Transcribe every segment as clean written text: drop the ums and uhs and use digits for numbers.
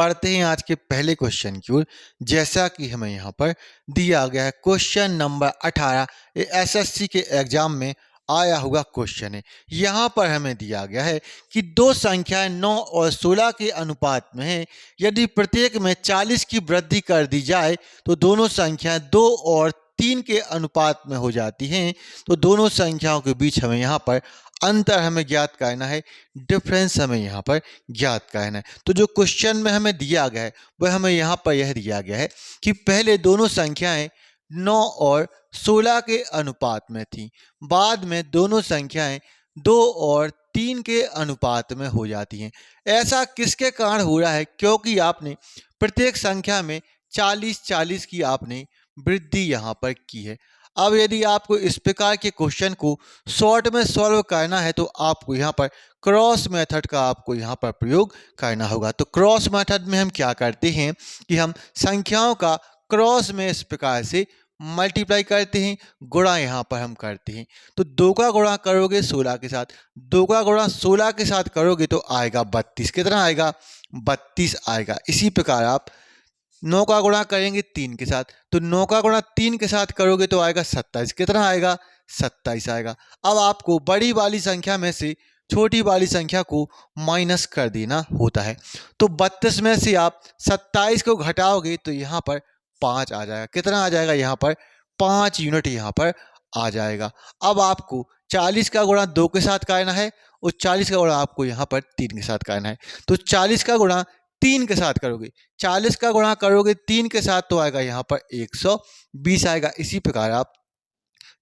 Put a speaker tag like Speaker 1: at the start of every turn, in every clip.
Speaker 1: बढ़ते हैं आज के पहले क्वेश्चन की ओर। जैसा कि हमें यहाँ पर दिया गया है क्वेश्चन नंबर 18, ये एसएससी के एग्जाम में आया हुआ क्वेश्चन है। यहाँ पर हमें दिया गया है कि दो संख्याएं 9 और 16 के अनुपात में हैं। यदि प्रत्येक में 40 की वृद्धि कर दी जाए तो दोनों संख्याएं 2 और 3 के अनुपात में हो जाती हैं। तो दोनों संख्याओं के बीच हमें यहाँ पर अंतर हमें ज्ञात करना है, डिफरेंस हमें यहाँ पर ज्ञात करना है। तो जो क्वेश्चन में हमें दिया गया है वह हमें यहाँ पर यह दिया गया है कि पहले दोनों संख्याएं 9 और 16 के अनुपात में थी, बाद में दोनों संख्याएं 2 और 3 के अनुपात में हो जाती हैं। ऐसा किसके कारण हो रहा है? क्योंकि आपने प्रत्येक संख्या में 40-40 की आपने वृद्धि यहाँ पर की है। अब यदि आपको इस प्रकार के क्वेश्चन को शॉर्ट में सॉल्व करना है तो आपको यहाँ पर क्रॉस मेथड का आपको यहाँ पर प्रयोग करना होगा। तो क्रॉस मेथड में हम क्या करते हैं कि हम संख्याओं का क्रॉस में इस प्रकार से मल्टीप्लाई करते हैं, गुणा यहाँ पर हम करते हैं। तो 2 का गुणा करोगे 16 के साथ, 2 का गुणा 16 के साथ करोगे तो आएगा 32। कितना आएगा? 32 आएगा। इसी प्रकार आप 9 का गुणा करेंगे 3 के साथ, तो 9 का गुणा 3 के साथ करोगे तो आएगा 27। कितना आएगा? 27 आएगा। अब आपको बड़ी वाली संख्या में से छोटी वाली संख्या को माइनस कर देना होता है। तो 32 में से आप 27 को घटाओगे तो यहाँ पर 5 आ जाएगा। कितना आ जाएगा? यहाँ पर 5 यूनिट यहाँ पर आ जाएगा। अब आपको 40 का गुणा 2 के साथ करना है और 40 का गुणा आपको यहाँ पर 3 के साथ करना है। तो 40 का गुणा 3 के साथ करोगे, 40 का गुणा करोगे 3 के साथ तो आएगा यहाँ पर 120 आएगा। इसी प्रकार आप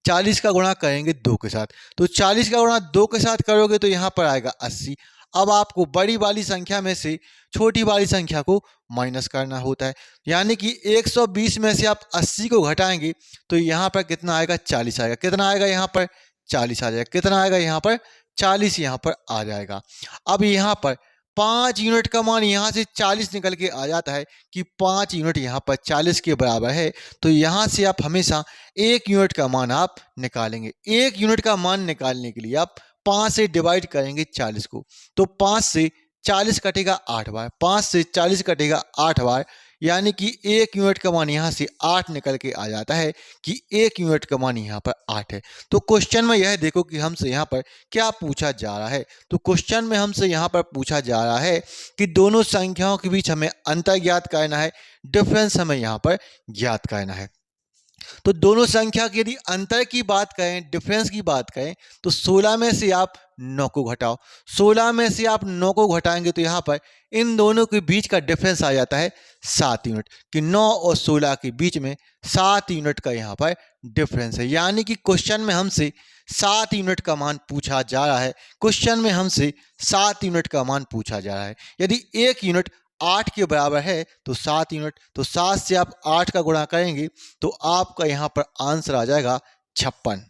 Speaker 1: 40 का गुणा करेंगे 2 के साथ, तो 40 का गुणा 2 के साथ करोगे तो यहाँ पर आएगा 80। अब आपको बड़ी वाली संख्या में से छोटी वाली संख्या को माइनस करना होता है, यानी कि 120 में से आप 80 को घटाएंगे तो यहाँ पर कितना आएगा? 40 आएगा। कितना आएगा? यहाँ पर 40 आ जाएगा। कितना आएगा? यहाँ पर 40 यहाँ पर आ जाएगा। अब यहाँ पर 5 यूनिट का मान यहाँ से 40 निकल के आ जाता है कि 5 यूनिट यहाँ पर 40 के बराबर है। तो यहाँ से आप हमेशा 1 यूनिट का मान आप निकालेंगे। 1 यूनिट का मान निकालने के लिए आप 5 से डिवाइड करेंगे 40 को, तो 5 से 40 कटेगा 8 बार, 5 से 40 कटेगा 8 बार, यानी कि 1 यूनिट का मान यहाँ से 8 निकल के आ जाता है कि 1 यूनिट का मान यहाँ पर 8 है। तो क्वेश्चन में यह देखो कि हमसे यहाँ पर क्या पूछा जा रहा है। तो क्वेश्चन में हमसे यहाँ पर पूछा जा रहा है कि दोनों संख्याओं के बीच हमें अंतर ज्ञात करना है, डिफरेंस हमें यहाँ पर ज्ञात करना है। तो दोनों संख्या की यदि अंतर की बात करें, डिफरेंस की बात करें, तो 16 में से आप 9 को घटाओ, 16 में से आप 9 को घटाएंगे तो यहाँ पर इन दोनों के बीच का डिफरेंस आ जाता है 7 यूनिट, कि 9 और 16 के बीच में 7 यूनिट का यहाँ पर डिफरेंस है। यानी कि क्वेश्चन में हमसे 7 यूनिट का मान पूछा जा रहा है। क्वेश्चन में हमसे 7 यूनिट का मान पूछा जा रहा है। यदि 1 यूनिट 8 के बराबर है तो 7 यूनिट, तो 7 से आप 8 का गुणा करेंगे तो आपका यहाँ पर आंसर आ जाएगा 56।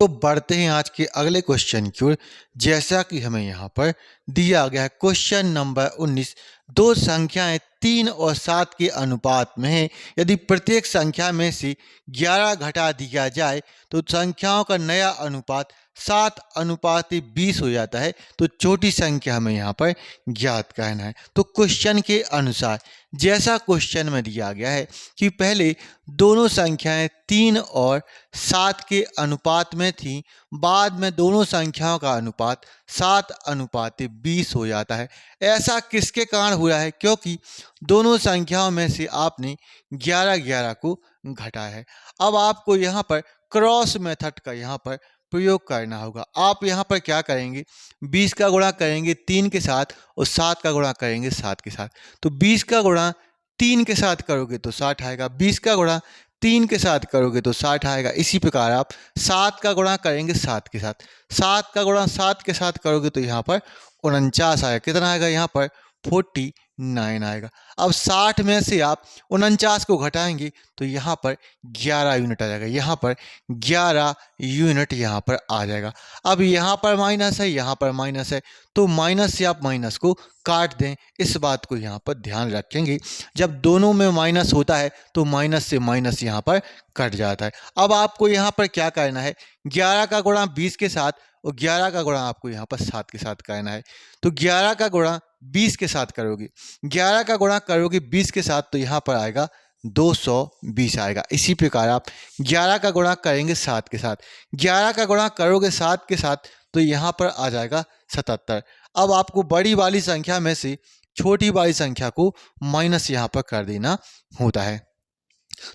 Speaker 1: तो बढ़ते हैं आज के अगले क्वेश्चन की ओर। जैसा कि हमें यहाँ पर दिया गया है क्वेश्चन नंबर 19, दो संख्याएं 3 और 7 के अनुपात में हैं। यदि प्रत्येक संख्या में से 11 घटा दिया जाए तो संख्याओं का नया अनुपात 7:20 हो जाता है। तो छोटी संख्या हमें यहाँ पर ज्ञात करना है। तो क्वेश्चन के अनुसार जैसा क्वेश्चन में दिया गया है कि पहले दोनों संख्याएं 3 और 7 के अनुपात में थी, बाद में दोनों संख्याओं का अनुपात 7:20 हो जाता है। ऐसा किसके कारण हो रहा है? क्योंकि दोनों संख्याओं में से आपने 11-11 को घटाया है। अब आपको यहाँ पर क्रॉस मेथड का यहाँ पर प्रयोग करना होगा। आप यहाँ पर क्या करेंगे? 20 का गुणा करेंगे 3 के साथ और 7 का गुणा करेंगे 7 के साथ। तो 20 का गुणा 3 के साथ करोगे तो 60 आएगा, 20 का गुणा 3 के साथ करोगे तो 60 आएगा। इसी प्रकार आप 7 का गुणा करेंगे 7 के साथ, 7 का गुणा 7 के साथ करोगे तो यहाँ पर 49 आएगा। कितना आएगा? यहाँ पर 49 आएगा। अब 60 में से आप 49 को घटाएंगे तो यहाँ पर 11 यूनिट आ जाएगा। यहाँ पर 11 यूनिट यहाँ पर आ जाएगा। अब यहाँ पर माइनस है, यहाँ पर माइनस है, तो माइनस से आप माइनस को काट दें। इस बात को यहाँ पर ध्यान रखेंगे, जब दोनों में माइनस होता है तो माइनस से माइनस यहाँ पर कट जाता है। अब आपको यहाँ पर क्या करना है? 11 का गुणा 20 के साथ और 11 का गुणा आपको यहाँ पर 7 के साथ करना है। तो 11 का गुणा 20 के साथ करोगे, 11 का गुणा करोगे 20 के साथ तो यहाँ पर आएगा 220 आएगा। इसी प्रकार आप 11 का गुणा करेंगे 7 के साथ, 11 का गुणा करोगे 7 के साथ तो यहाँ पर आ जाएगा 77। अब आपको बड़ी वाली संख्या में से छोटी वाली संख्या को माइनस यहाँ पर कर देना होता है।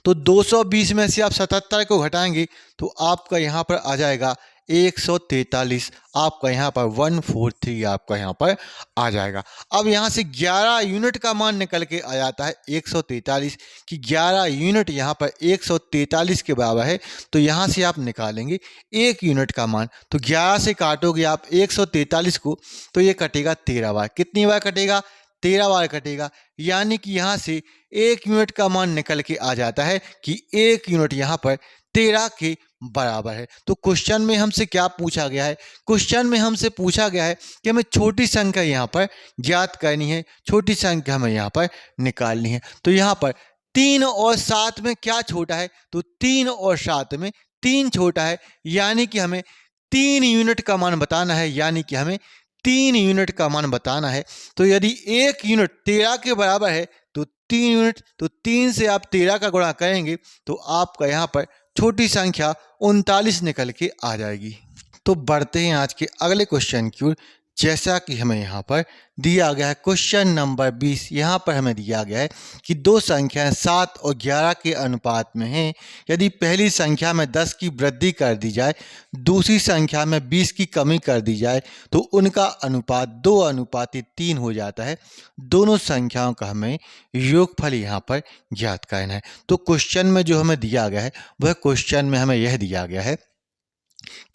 Speaker 1: तो 220 में से आप 77 को घटाएंगे तो आपका यहाँ पर आ जाएगा 143, आपका यहाँ पर 143 आपका यहाँ पर आ जाएगा। अब यहाँ से 11 यूनिट का मान निकल के आ जाता है 143 कि 11 यूनिट यहाँ पर 143 के बराबर है। तो यहाँ से आप निकालेंगे 1 यूनिट का मान, तो 11 से काटोगे आप 143 को तो ये कटेगा 13 बार। कितनी बार कटेगा? 13 बार कटेगा। यानी कि यहाँ से 1 यूनिट का मान निकल के आ जाता है कि 1 यूनिट यहाँ पर 13 के बराबर है। तो क्वेश्चन में हमसे क्या पूछा गया है? क्वेश्चन में हमसे पूछा गया है कि हमें छोटी संख्या यहाँ पर ज्ञात करनी है, छोटी संख्या हमें यहाँ पर निकालनी है। तो यहाँ पर 3 और 7 में क्या छोटा है? तो 3 और 7 में 3 छोटा है, यानी कि हमें 3 यूनिट का मान बताना है, यानी कि हमें 3 यूनिट का मान बताना है। तो यदि 1 यूनिट 13 के बराबर है तो 3 यूनिट, तो 3 से आप 13 का गुणा करेंगे तो आपका यहाँ पर छोटी संख्या 39 निकल के आ जाएगी। तो बढ़ते हैं आज के अगले क्वेश्चन की ओर। जैसा कि हमें यहाँ पर दिया गया है क्वेश्चन नंबर 20, यहाँ पर हमें दिया गया है कि दो संख्याएं 7 और 11 के अनुपात में हैं। यदि पहली संख्या में 10 की वृद्धि कर दी जाए, दूसरी संख्या में 20 की कमी कर दी जाए तो उनका अनुपात 2:3 हो जाता है। दोनों संख्याओं का हमें योगफल यहाँ पर ज्ञात करना है। तो क्वेश्चन में जो हमें दिया गया है वह क्वेश्चन में हमें यह दिया गया है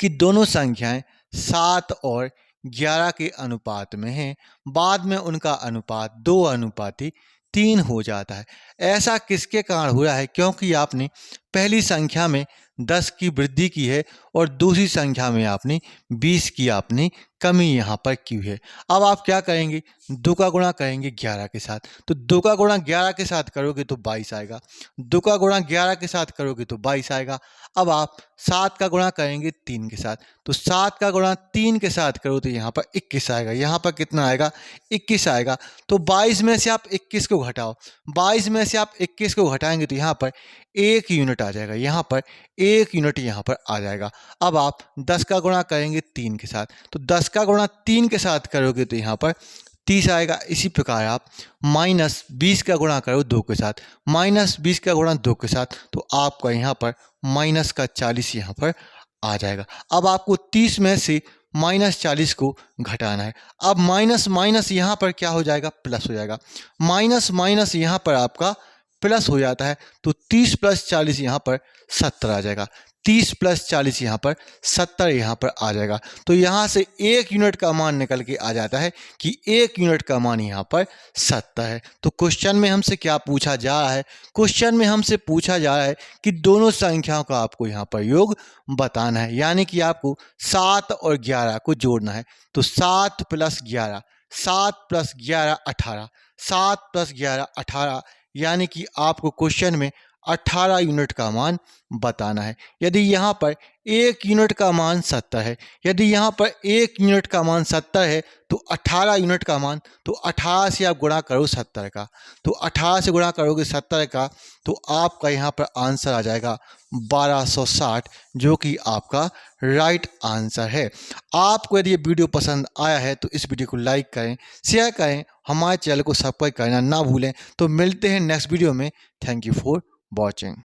Speaker 1: कि दोनों संख्याएं 7 और 11 के अनुपात में हैं, बाद में उनका अनुपात 2:3 हो जाता है। ऐसा किसके कारण हुआ है? क्योंकि आपने पहली संख्या में 10 की वृद्धि की है और दूसरी संख्या में आपने 20 की आपने कमी यहाँ पर की है। अब आप क्या करेंगे? 2 का गुणा करेंगे 11 के साथ, तो 2 का गुणा 11 के साथ करोगे तो 22 आएगा, 2 का गुणा 11 के साथ करोगे तो 22 आएगा। अब आप 7 का गुणा करेंगे 3 के साथ, तो 7 का गुणा 3 के साथ करो तो यहाँ पर 21 आएगा। यहाँ पर कितना आएगा? 21 आएगा। तो 22 में से आप 21 को घटाओ, 22 में से आप 21 को घटाएंगे तो यहाँ पर 1 यूनिट आ जाएगा, यहाँ पर 1 यूनिट यहाँ पर आ जाएगा। अब आप 10 का गुणा करेंगे 3 के साथ, तो 10 का गुणा 3 के साथ करोगे तो यहाँ पर 30 आएगा। इसी प्रकार आप -20 का गुणा करो 2 के साथ, -20 का गुणा 2 के साथ तो आपका यहाँ पर -40 यहाँ पर आ जाएगा। अब आपको 30 में से -40 को घटाना है। अब माइनस माइनस यहाँ पर क्या हो जाएगा? प्लस हो जाएगा। माइनस माइनस यहाँ पर आपका प्लस हो जाता है, तो 30 + 40 यहाँ पर 70 आ जाएगा। 30 + 40 यहाँ पर 70 यहाँ पर आ जाएगा। तो यहाँ से 1 यूनिट का मान निकल के आ जाता है कि 1 यूनिट का मान यहाँ पर 70 है। तो क्वेश्चन में हमसे क्या पूछा जा रहा है? क्वेश्चन में हमसे पूछा जा रहा है कि दोनों संख्याओं का आपको यहाँ पर योग बताना है, यानी कि आपको 7 और 11 को जोड़ना है। तो 7 + 11, 7 + 11 18, 7 + 11 18, यानी कि आपको क्वेश्चन में 18 यूनिट का मान बताना है। यदि यहाँ पर 1 यूनिट का मान 70 है, यदि यहाँ पर 1 यूनिट का मान 70 है तो 18 यूनिट का मान, तो 18 से आप गुणा करो 70 का, तो 18 से गुणा करोगे 70 का तो आपका यहाँ पर आंसर आ जाएगा 1260, जो कि आपका राइट आंसर है। आपको यदि ये वीडियो पसंद आया है तो इस वीडियो को लाइक करें, शेयर करें, हमारे चैनल को सब्सक्राइब करना ना भूलें। तो मिलते हैं नेक्स्ट वीडियो में। Thank you for watching.